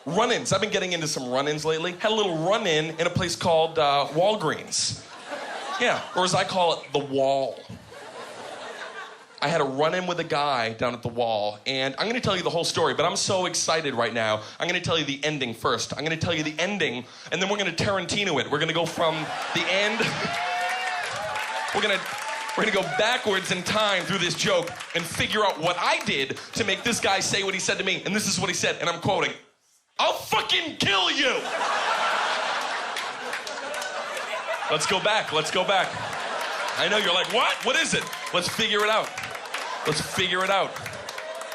Run-ins. I've been getting into some run-ins lately. Had a little run-in in a place called Walgreens. Yeah, or as I call it, the Wall. I had a run-in with a guy down at the Wall, and I'm going to tell you the whole story, but I'm so excited right now. I'm going to tell you the ending first. I'm going to tell you the ending, and then we're going to Tarantino it. We're going to go from the end. We're going to go backwards in time through this joke and figure out what I did to make this guy say what he said to me. And this is what he said, and I'm quoting, "I'll fucking kill you." Let's go back. Let's go back. I know you're like, what? What is it? Let's figure it out. Let's figure it out.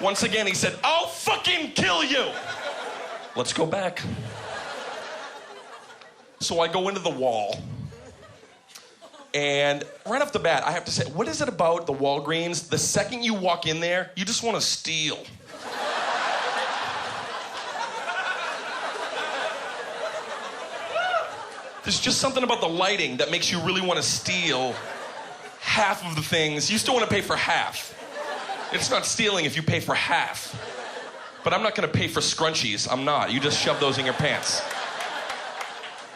Once again, he said, "I'll fucking kill you." Let's go back. So I go into the Wall. And right off the bat, I have to say, what is it about the Walgreens? The second you walk in there, you just want to steal. There's just something about the lighting that makes you really want to steal half of the things. You still want to pay for half. It's not stealing if you pay for half. But I'm not going to pay for scrunchies. I'm not. You just shove those in your pants.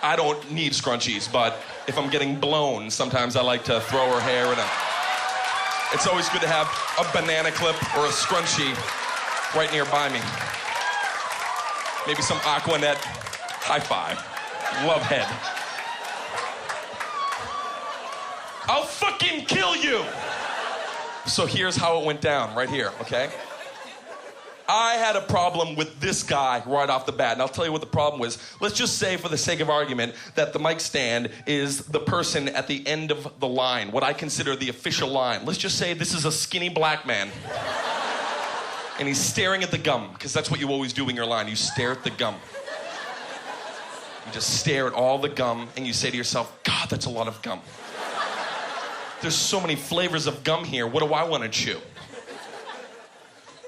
I don't need scrunchies, but if I'm getting blown, sometimes I like to throw her hair in a... It's always good to have a banana clip or a scrunchie right nearby me. Maybe some Aquanet. High five. Love head. "I'll fucking kill you." So here's how it went down, right here, okay? I had a problem with this guy right off the bat, and I'll tell you what the problem was. Let's just say, for the sake of argument, that the mic stand is the person at the end of the line, what I consider the official line. Let's just say this is a skinny black man, and he's staring at the gum, because that's what you always do in your line. You stare at the gum. You just stare at all the gum, and you say to yourself, "God, that's a lot of gum. There's so many flavors of gum here. What do I want to chew?"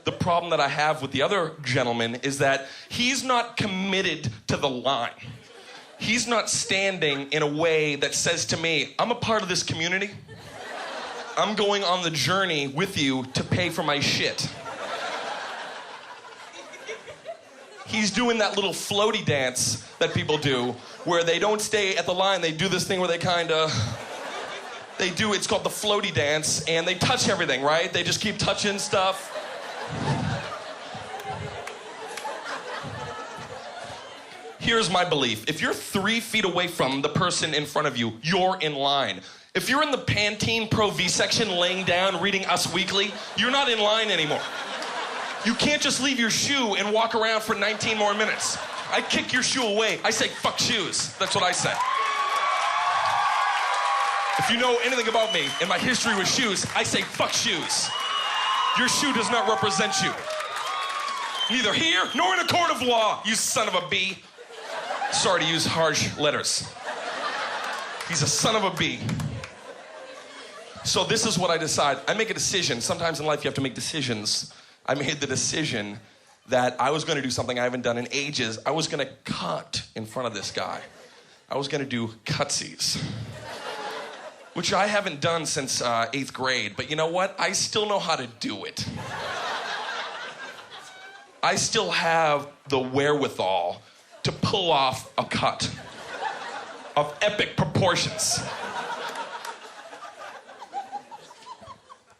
The problem that I have with the other gentleman is that he's not committed to the line. He's not standing in a way that says to me, "I'm a part of this community. I'm going on the journey with you to pay for my shit." He's doing that little floaty dance that people do where they don't stay at the line. They do this thing where it's called the floaty dance, and they touch everything, right? They just keep touching stuff. Here's my belief. If you're 3 feet away from the person in front of you, you're in line. If you're in the Pantene Pro V section laying down reading Us Weekly, you're not in line anymore. You can't just leave your shoe and walk around for 19 more minutes. I kick your shoe away. I say, "Fuck shoes." That's what I say. If you know anything about me and my history with shoes, I say, "Fuck shoes." Your shoe does not represent you. Neither here nor in a court of law, you son of a B. Sorry to use harsh letters. He's a son of a B. So this is what I decide. I make a decision. Sometimes in life you have to make decisions. I made the decision that I was going to do something I haven't done in ages. I was going to cut in front of this guy. I was going to do cutsies, which I haven't done since 8th grade. But you know what? I still know how to do it. I still have the wherewithal to pull off a cut of epic proportions.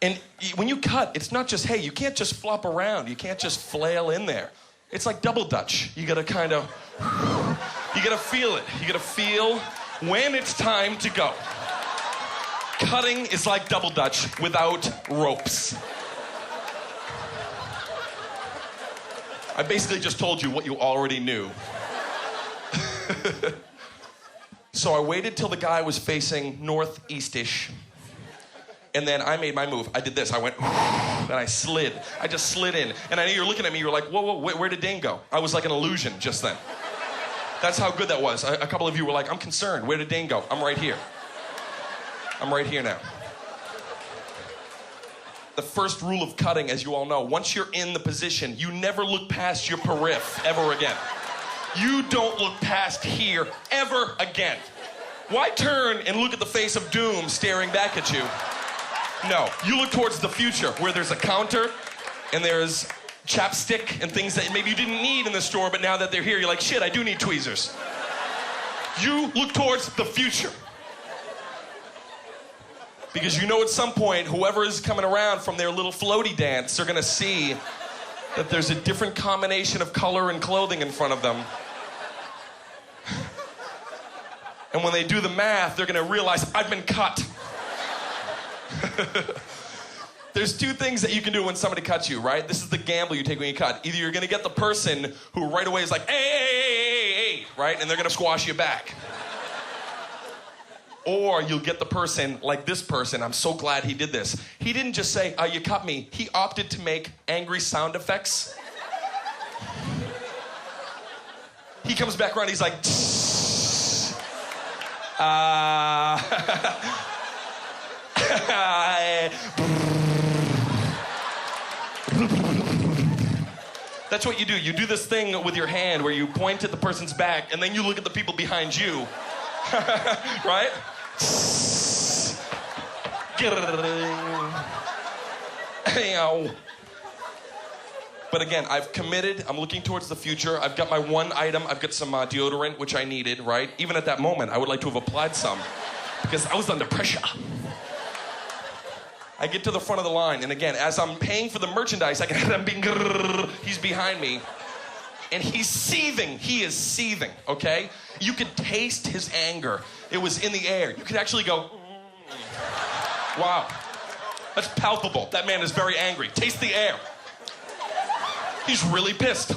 And when you cut, it's not just, hey, you can't just flop around. You can't just flail in there. It's like double dutch. You gotta kind of, you gotta feel it. You gotta feel when it's time to go. Cutting is like double dutch without ropes. I basically just told you what you already knew. So I waited till the guy was facing northeast-ish. And then I made my move. I did this. I went, and I slid. I just slid in. And I know you're looking at me. You're like, whoa, where did Dane go? I was like an illusion just then. That's how good that was. A couple of you were like, I'm concerned. Where did Dane go? I'm right here. I'm right here now. The first rule of cutting, as you all know, once you're in the position, you never look past your periph ever again. You don't look past here ever again. Why turn and look at the face of doom staring back at you? No, you look towards the future where there's a counter and there's chapstick and things that maybe you didn't need in the store, but now that they're here, you're like, shit, I do need tweezers. You look towards the future. Because you know at some point, whoever is coming around from their little floaty dance, they're gonna see that there's a different combination of color and clothing in front of them. And when they do the math, they're gonna realize, I've been cut. There's two things that you can do when somebody cuts you, right? This is the gamble you take when you cut. Either you're gonna get the person who right away is like, hey, right? And they're gonna squash you back. Or you'll get the person like this person. I'm so glad he did this. He didn't just say, you cut me. He opted to make angry sound effects. He comes back around, he's like, That's what you do. You do this thing with your hand where you point at the person's back and then you look at the people behind you. Right? But again, I've committed. I'm looking towards the future. I've got my one item. I've got some deodorant, which I needed, right? Even at that moment, I would like to have applied some because I was under pressure. I get to the front of the line, and again, as I'm paying for the merchandise, I can hear him being, he's behind me. And he's seething. He is seething, okay? You could taste his anger. It was in the air. You could actually go, wow. That's palpable. That man is very angry. Taste the air. He's really pissed.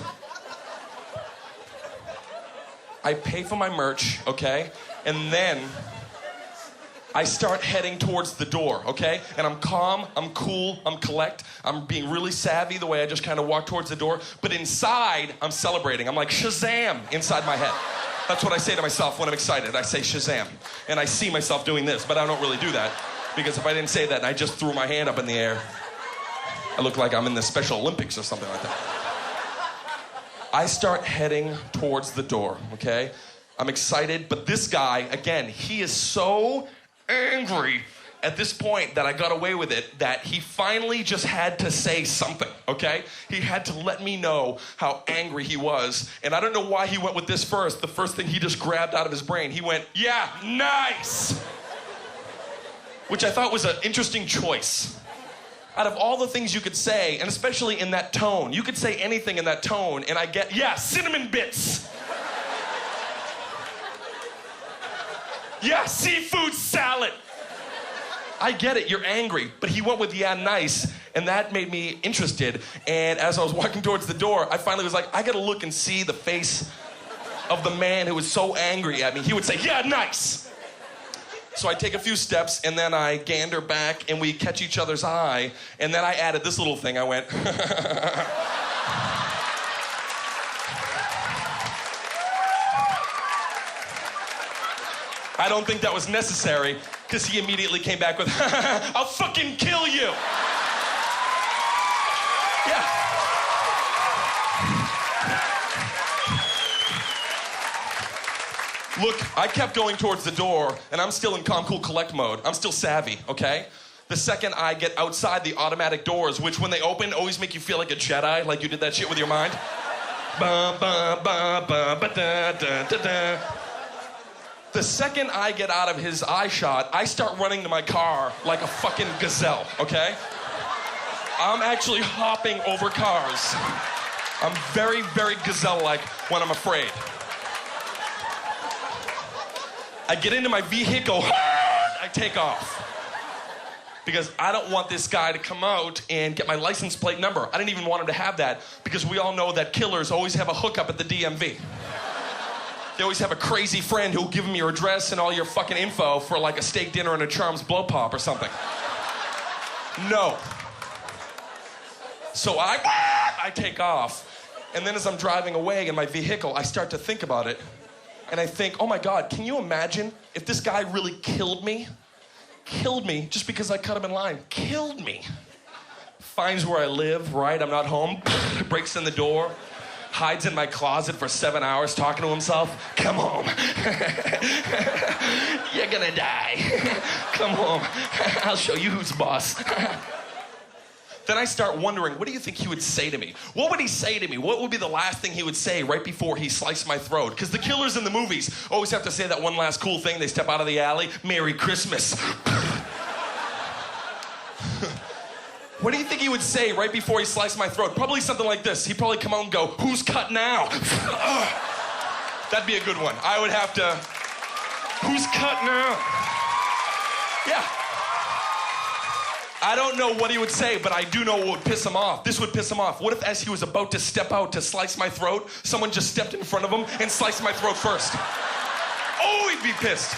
I pay for my merch, okay? And then I start heading towards the door, okay? And I'm calm, I'm cool, I'm collect. I'm being really savvy the way I just kind of walk towards the door. But inside, I'm celebrating. I'm like, Shazam, inside my head. That's what I say to myself when I'm excited. I say Shazam. And I see myself doing this, but I don't really do that. Because if I didn't say that and I just threw my hand up in the air, I look like I'm in the Special Olympics or something like that. I start heading towards the door, okay? I'm excited, but this guy, again, he is so angry at this point that I got away with it, that he finally just had to say something, okay? He had to let me know how angry he was. And I don't know why he went with this first. The first thing he just grabbed out of his brain, he went, yeah, nice! Which I thought was an interesting choice. Out of all the things you could say, and especially in that tone, you could say anything in that tone, and I get, yeah, cinnamon bits! Yeah, seafood salad! I get it, you're angry, but he went with yeah, nice, and that made me interested. And as I was walking towards the door, I finally was like, I gotta look and see the face of the man who was so angry at me. He would say, yeah, nice! So I take a few steps, and then I gander back, and we catch each other's eye, and then I added this little thing. I went, I don't think that was necessary, because he immediately came back with, I'll fucking kill you! Yeah. Look, I kept going towards the door, and I'm still in calm, cool, collect mode. I'm still savvy, okay? The second I get outside the automatic doors, which when they open, always make you feel like a Jedi, like you did that shit with your mind. Ba, ba, ba, ba, ba, da, da, da, da. The second I get out of his eye shot, I start running to my car like a fucking gazelle, okay? I'm actually hopping over cars. I'm very, very gazelle-like when I'm afraid. I get into my vehicle, I take off. Because I don't want this guy to come out and get my license plate number. I didn't even want him to have that, because we all know that killers always have a hookup at the DMV. They always have a crazy friend who'll give them your address and all your fucking info for like a steak dinner and a Charms blow pop or something. No. So I take off. And then as I'm driving away in my vehicle, I start to think about it. And I think, oh my God, can you imagine if this guy really killed me? Killed me just because I cut him in line. Killed me. Finds where I live, right? I'm not home. Breaks in the door. Hides in my closet for 7 hours talking to himself. Come home. You're gonna die. Come home. I'll show you who's boss. Then I start wondering, what do you think he would say to me? What would he say to me? What would be the last thing he would say right before he sliced my throat? Because the killers in the movies always have to say that one last cool thing. They step out of the alley, Merry Christmas. What do you think he would say right before he sliced my throat? Probably something like this. He'd probably come out and go, who's cut now? That'd be a good one. I would have to, who's cut now? Yeah. I don't know what he would say, but I do know what would piss him off. This would piss him off. What if as he was about to step out to slice my throat, someone just stepped in front of him and sliced my throat first? Oh, he'd be pissed.